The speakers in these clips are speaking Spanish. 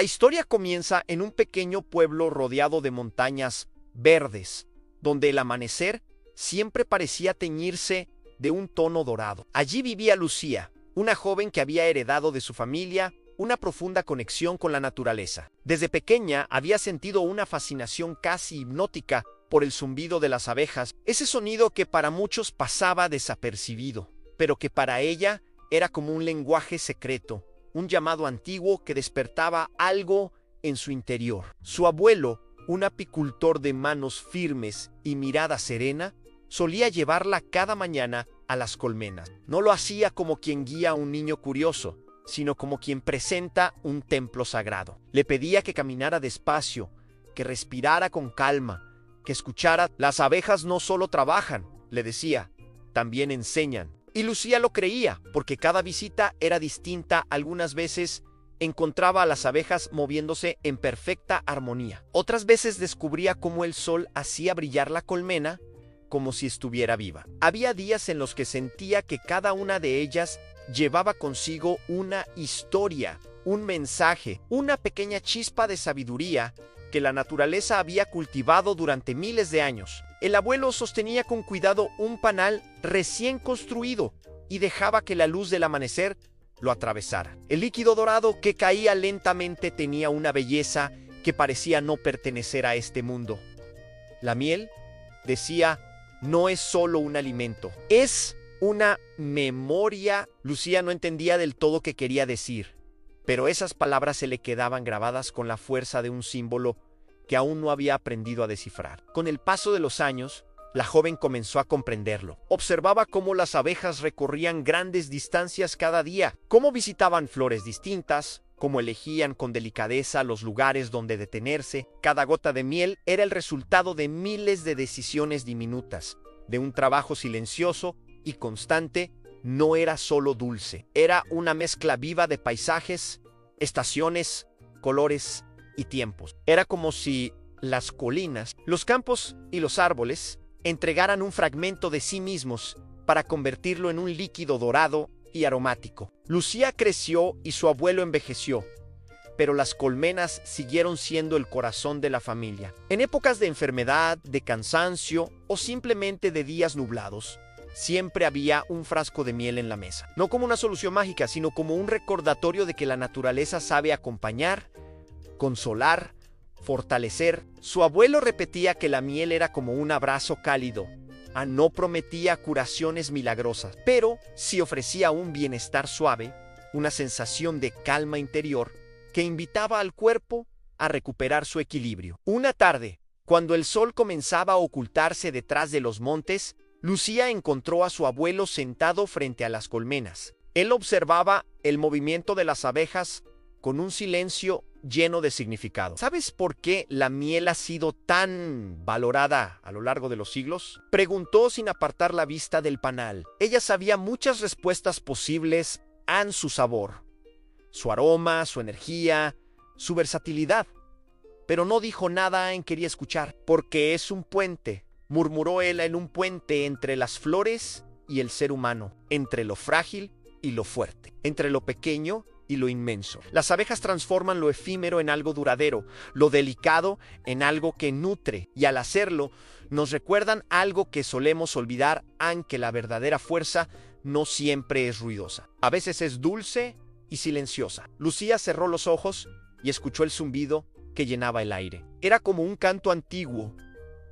La historia comienza en un pequeño pueblo rodeado de montañas verdes, donde el amanecer siempre parecía teñirse de un tono dorado. Allí vivía Lucía, una joven que había heredado de su familia una profunda conexión con la naturaleza. Desde pequeña había sentido una fascinación casi hipnótica por el zumbido de las abejas, ese sonido que para muchos pasaba desapercibido, pero que para ella era como un lenguaje secreto, un llamado antiguo que despertaba algo en su interior. Su abuelo, un apicultor de manos firmes y mirada serena, solía llevarla cada mañana a las colmenas. No lo hacía como quien guía a un niño curioso, sino como quien presenta un templo sagrado. Le pedía que caminara despacio, que respirara con calma, que escuchara. Las abejas no solo trabajan, le decía, también enseñan. Y Lucía lo creía, porque cada visita era distinta. Algunas veces encontraba a las abejas moviéndose en perfecta armonía. Otras veces descubría cómo el sol hacía brillar la colmena como si estuviera viva. Había días en los que sentía que cada una de ellas llevaba consigo una historia, un mensaje, una pequeña chispa de sabiduría que la naturaleza había cultivado durante miles de años. El abuelo sostenía con cuidado un panal recién construido y dejaba que la luz del amanecer lo atravesara. El líquido dorado que caía lentamente tenía una belleza que parecía no pertenecer a este mundo. La miel, decía, no es solo un alimento, es una memoria. Lucía no entendía del todo qué quería decir, pero esas palabras se le quedaban grabadas con la fuerza de un símbolo que aún no había aprendido a descifrar. Con el paso de los años, la joven comenzó a comprenderlo. Observaba cómo las abejas recorrían grandes distancias cada día, cómo visitaban flores distintas, cómo elegían con delicadeza los lugares donde detenerse. Cada gota de miel era el resultado de miles de decisiones diminutas, de un trabajo silencioso y constante. No era solo dulce, era una mezcla viva de paisajes, estaciones, colores y tiempos. Era como si las colinas, los campos y los árboles entregaran un fragmento de sí mismos para convertirlo en un líquido dorado y aromático. Lucía creció y su abuelo envejeció, pero las colmenas siguieron siendo el corazón de la familia. En épocas de enfermedad, de cansancio o simplemente de días nublados, siempre había un frasco de miel en la mesa. No como una solución mágica, sino como un recordatorio de que la naturaleza sabe acompañar, consolar, fortalecer. Su abuelo repetía que la miel era como un abrazo cálido. No prometía curaciones milagrosas, pero sí ofrecía un bienestar suave, una sensación de calma interior que invitaba al cuerpo a recuperar su equilibrio. Una tarde, cuando el sol comenzaba a ocultarse detrás de los montes, Lucía encontró a su abuelo sentado frente a las colmenas. Él observaba el movimiento de las abejas con un silencio lleno de significado. ¿Sabes por qué la miel ha sido tan valorada a lo largo de los siglos? Preguntó sin apartar la vista del panal. Ella sabía muchas respuestas posibles a su sabor, su aroma, su energía, su versatilidad. Pero no dijo nada en quería escuchar. Porque es un puente, murmuró él, en un puente entre las flores y el ser humano, entre lo frágil y lo fuerte, entre lo pequeño y lo inmenso. Las abejas transforman lo efímero en algo duradero, lo delicado en algo que nutre, y al hacerlo nos recuerdan algo que solemos olvidar, aunque la verdadera fuerza no siempre es ruidosa. A veces es dulce y silenciosa. Lucía cerró los ojos y escuchó el zumbido que llenaba el aire. Era como un canto antiguo,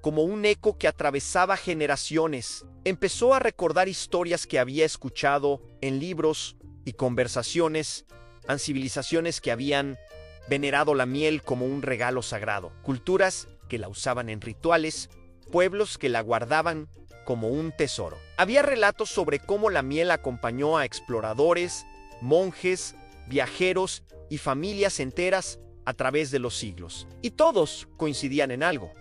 como un eco que atravesaba generaciones. Empezó a recordar historias que había escuchado en libros y conversaciones, en civilizaciones que habían venerado la miel como un regalo sagrado, culturas que la usaban en rituales, pueblos que la guardaban como un tesoro. Había relatos sobre cómo la miel acompañó a exploradores, monjes, viajeros y familias enteras a través de los siglos. Y todos coincidían en algo.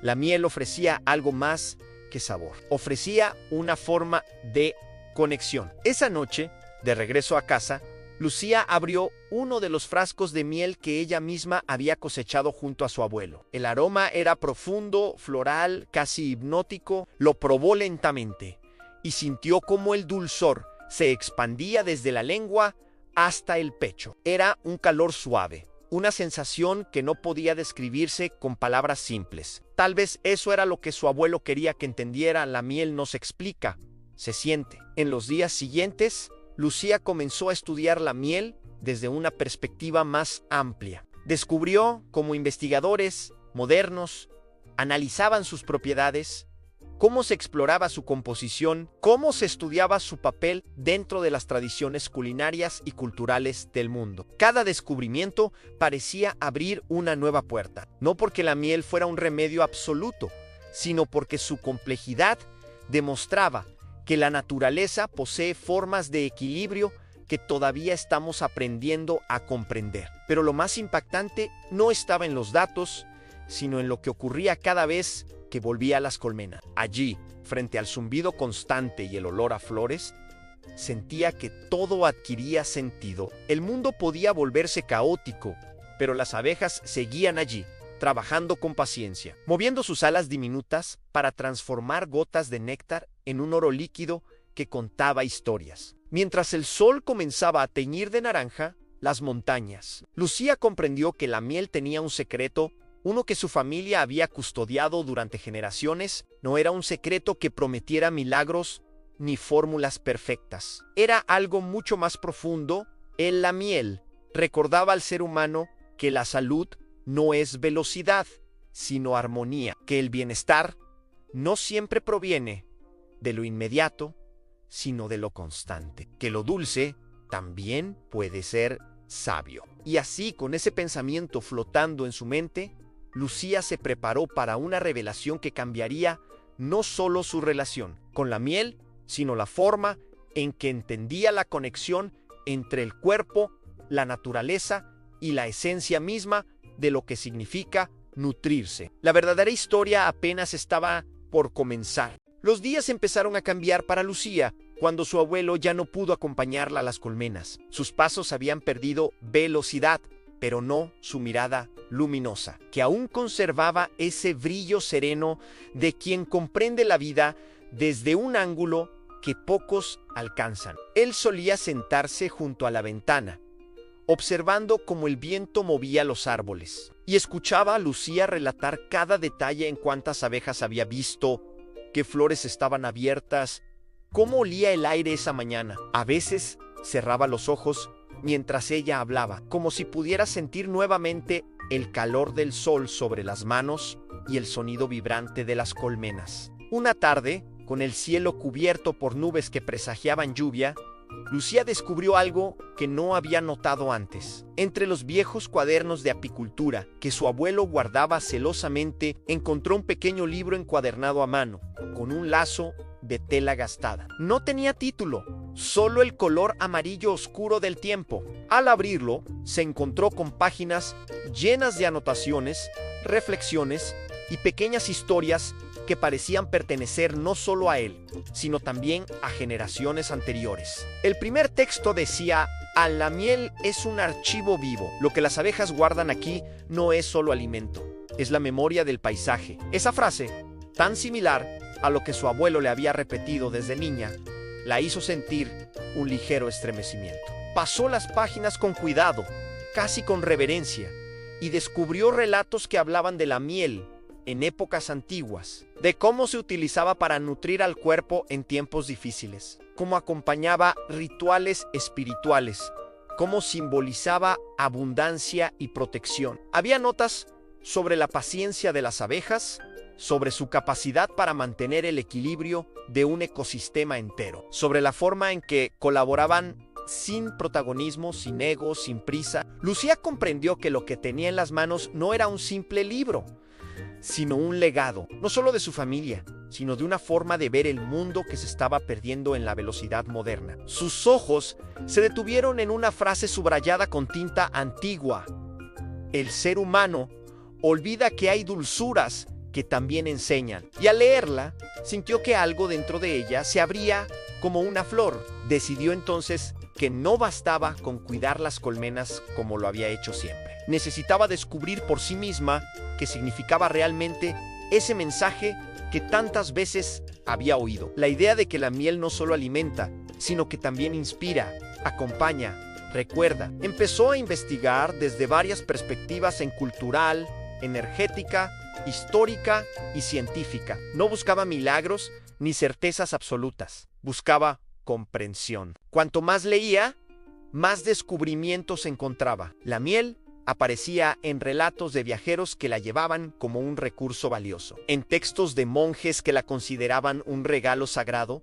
La miel ofrecía algo más que sabor. Ofrecía una forma de conexión. Esa noche, de regreso a casa, Lucía abrió uno de los frascos de miel que ella misma había cosechado junto a su abuelo. El aroma era profundo, floral, casi hipnótico. Lo probó lentamente y sintió cómo el dulzor se expandía desde la lengua hasta el pecho. Era un calor suave, una sensación que no podía describirse con palabras simples. Tal vez eso era lo que su abuelo quería que entendiera: la miel no se explica, se siente. En los días siguientes, Lucía comenzó a estudiar la miel desde una perspectiva más amplia. Descubrió cómo investigadores modernos analizaban sus propiedades, cómo se exploraba su composición, cómo se estudiaba su papel dentro de las tradiciones culinarias y culturales del mundo. Cada descubrimiento parecía abrir una nueva puerta, no porque la miel fuera un remedio absoluto, sino porque su complejidad demostraba que la naturaleza posee formas de equilibrio que todavía estamos aprendiendo a comprender. Pero lo más impactante no estaba en los datos, sino en lo que ocurría cada vez que volvía a las colmenas. Allí, frente al zumbido constante y el olor a flores, sentía que todo adquiría sentido. El mundo podía volverse caótico, pero las abejas seguían allí, trabajando con paciencia, moviendo sus alas diminutas para transformar gotas de néctar en un oro líquido que contaba historias. Mientras el sol comenzaba a teñir de naranja las montañas, Lucía comprendió que la miel tenía un secreto, uno que su familia había custodiado durante generaciones. No era un secreto que prometiera milagros ni fórmulas perfectas. Era algo mucho más profundo. En la miel recordaba al ser humano que la salud no es velocidad, sino armonía, que el bienestar no siempre proviene de lo inmediato, sino de lo constante, que lo dulce también puede ser sabio. Y así, con ese pensamiento flotando en su mente, Lucía se preparó para una revelación que cambiaría no solo su relación con la miel, sino la forma en que entendía la conexión entre el cuerpo, la naturaleza y la esencia misma de lo que significa nutrirse. La verdadera historia apenas estaba por comenzar. Los días empezaron a cambiar para Lucía cuando su abuelo ya no pudo acompañarla a las colmenas. Sus pasos habían perdido velocidad, pero no su mirada luminosa, que aún conservaba ese brillo sereno de quien comprende la vida desde un ángulo que pocos alcanzan. Él solía sentarse junto a la ventana, observando cómo el viento movía los árboles, y escuchaba a Lucía relatar cada detalle: en cuántas abejas había visto, qué flores estaban abiertas, cómo olía el aire esa mañana. A veces cerraba los ojos mientras ella hablaba, como si pudiera sentir nuevamente el calor del sol sobre las manos y el sonido vibrante de las colmenas. Una tarde, con el cielo cubierto por nubes que presagiaban lluvia, Lucía descubrió algo que no había notado antes. Entre los viejos cuadernos de apicultura que su abuelo guardaba celosamente, encontró un pequeño libro encuadernado a mano, con un lazo de tela gastada. No tenía título, solo el color amarillo oscuro del tiempo. Al abrirlo, se encontró con páginas llenas de anotaciones, reflexiones y pequeñas historias que parecían pertenecer no solo a él, sino también a generaciones anteriores. El primer texto decía: la miel es un archivo vivo. Lo que las abejas guardan aquí no es solo alimento, es la memoria del paisaje. Esa frase, tan similar a lo que su abuelo le había repetido desde niña, la hizo sentir un ligero estremecimiento. Pasó las páginas con cuidado, casi con reverencia, y descubrió relatos que hablaban de la miel en épocas antiguas, de cómo se utilizaba para nutrir al cuerpo en tiempos difíciles, cómo acompañaba rituales espirituales, cómo simbolizaba abundancia y protección. Había notas sobre la paciencia de las abejas, sobre su capacidad para mantener el equilibrio de un ecosistema entero, sobre la forma en que colaboraban sin protagonismo, sin ego, sin prisa. Lucía comprendió que lo que tenía en las manos no era un simple libro, sino un legado, no solo de su familia, sino de una forma de ver el mundo que se estaba perdiendo en la velocidad moderna. Sus ojos se detuvieron en una frase subrayada con tinta antigua: el ser humano olvida que hay dulzuras que también enseñan. Y al leerla, sintió que algo dentro de ella se abría como una flor. Decidió entonces que no bastaba con cuidar las colmenas como lo había hecho siempre. Necesitaba descubrir por sí misma qué significaba realmente ese mensaje que tantas veces había oído. La idea de que la miel no solo alimenta, sino que también inspira, acompaña, Recuerda, empezó a investigar desde varias perspectivas en cultural, energética, histórica y científica. No buscaba milagros ni certezas absolutas. Buscaba comprensión. Cuanto más leía, más descubrimientos encontraba. La miel aparecía en relatos de viajeros que la llevaban como un recurso valioso, en textos de monjes que la consideraban un regalo sagrado,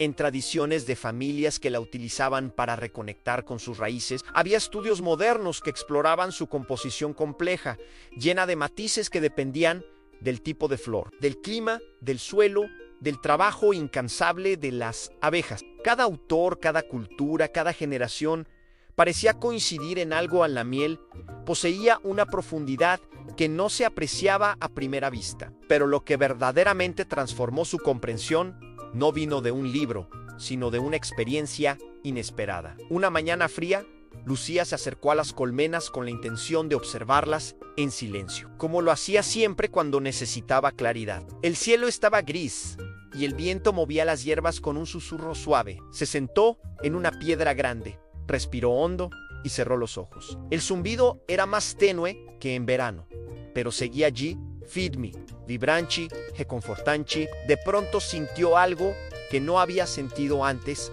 en tradiciones de familias que la utilizaban para reconectar con sus raíces. Había estudios modernos que exploraban su composición compleja, llena de matices que dependían del tipo de flor, del clima, del suelo, del trabajo incansable de las abejas. Cada autor, cada cultura, cada generación parecía coincidir en algo. En la miel poseía una profundidad que no se apreciaba a primera vista. Pero lo que verdaderamente transformó su comprensión no vino de un libro, sino de una experiencia inesperada. Una mañana fría, Lucía se acercó a las colmenas con la intención de observarlas en silencio, como lo hacía siempre cuando necesitaba claridad. El cielo estaba gris y el viento movía las hierbas con un susurro suave. Se sentó en una piedra grande, respiró hondo y cerró los ojos. El zumbido era más tenue que en verano, pero seguía allí, firme, vibrante, reconfortante. De pronto sintió algo que no había sentido antes.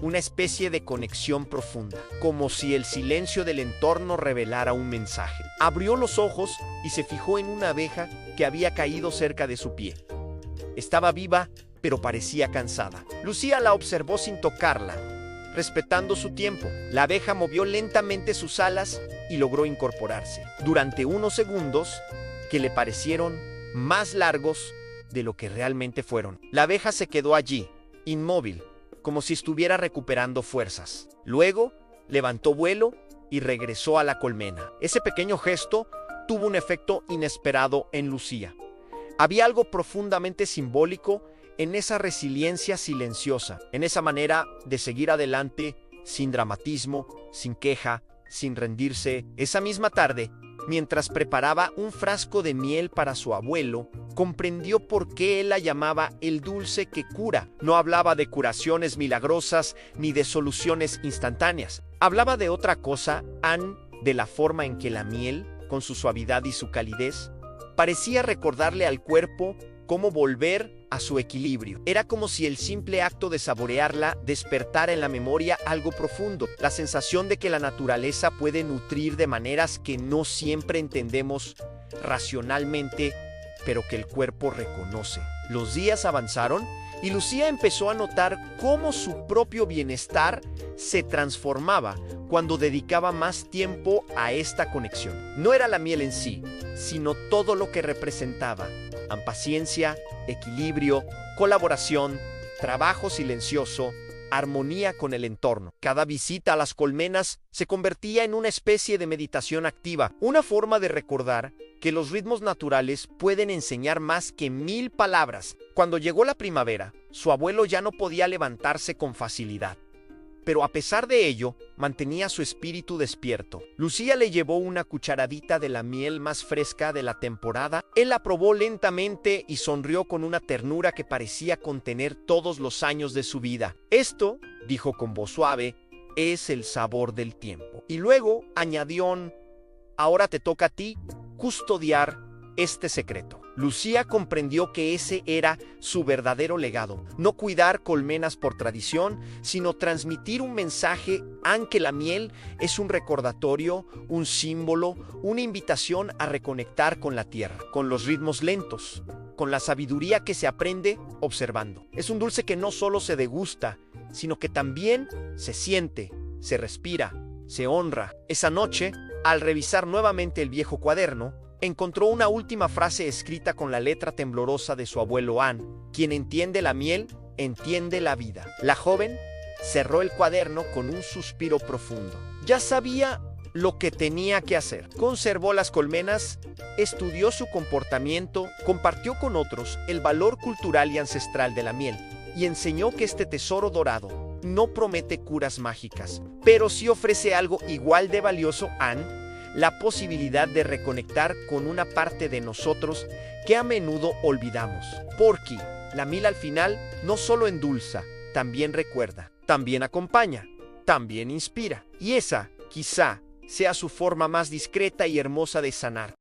Una especie de conexión profunda, como si el silencio del entorno revelara un mensaje. Abrió los ojos y se fijó en una abeja que había caído cerca de su pie. Estaba viva, pero parecía cansada. Lucía la observó sin tocarla, respetando su tiempo. La abeja movió lentamente sus alas y logró incorporarse. Durante unos segundos que le parecieron más largos de lo que realmente fueron. La abeja se quedó allí, inmóvil, como si estuviera recuperando fuerzas. Luego, levantó vuelo y regresó a la colmena. Ese pequeño gesto tuvo un efecto inesperado en Lucía. Había algo profundamente simbólico en esa resiliencia silenciosa, en esa manera de seguir adelante sin dramatismo, sin queja, sin rendirse. Esa misma tarde, mientras preparaba un frasco de miel para su abuelo, comprendió por qué él la llamaba el dulce que cura. No hablaba de curaciones milagrosas ni de soluciones instantáneas. Hablaba de otra cosa, de la forma en que la miel, con su suavidad y su calidez, parecía recordarle al cuerpo cómo volver a su equilibrio. Era como si el simple acto de saborearla despertara en la memoria algo profundo, la sensación de que la naturaleza puede nutrir de maneras que no siempre entendemos racionalmente, pero que el cuerpo reconoce. Los días avanzaron y Lucía empezó a notar cómo su propio bienestar se transformaba cuando dedicaba más tiempo a esta conexión. No era la miel en sí, sino todo lo que representaba: paciencia, equilibrio, colaboración, trabajo silencioso, armonía con el entorno. Cada visita a las colmenas se convertía en una especie de meditación activa, una forma de recordar que los ritmos naturales pueden enseñar más que 1000 palabras. Cuando llegó la primavera, su abuelo ya no podía levantarse con facilidad, pero a pesar de ello, mantenía su espíritu despierto. Lucía le llevó una cucharadita de la miel más fresca de la temporada. Él la probó lentamente y sonrió con una ternura que parecía contener todos los años de su vida. Esto, dijo con voz suave, es el sabor del tiempo. Y luego añadió: ahora te toca a ti custodiar este secreto. Lucía comprendió que ese era su verdadero legado: no cuidar colmenas por tradición, sino transmitir un mensaje. Que la miel es un recordatorio, un símbolo, una invitación a reconectar con la tierra, con los ritmos lentos, con la sabiduría que se aprende observando. Es un dulce que no solo se degusta, sino que también se siente, se respira, se honra. Esa noche, al revisar nuevamente el viejo cuaderno, encontró una última frase escrita con la letra temblorosa de su abuelo Anne: quien entiende la miel, entiende la vida. La joven cerró el cuaderno con un suspiro profundo. Ya sabía lo que tenía que hacer. Conservó las colmenas, estudió su comportamiento, compartió con otros el valor cultural y ancestral de la miel, y enseñó que este tesoro dorado no promete curas mágicas, pero sí ofrece algo igual de valioso: la posibilidad de reconectar con una parte de nosotros que a menudo olvidamos. Porque la miel al final no solo endulza, también recuerda, también acompaña, también inspira. Y esa, quizá, sea su forma más discreta y hermosa de sanar.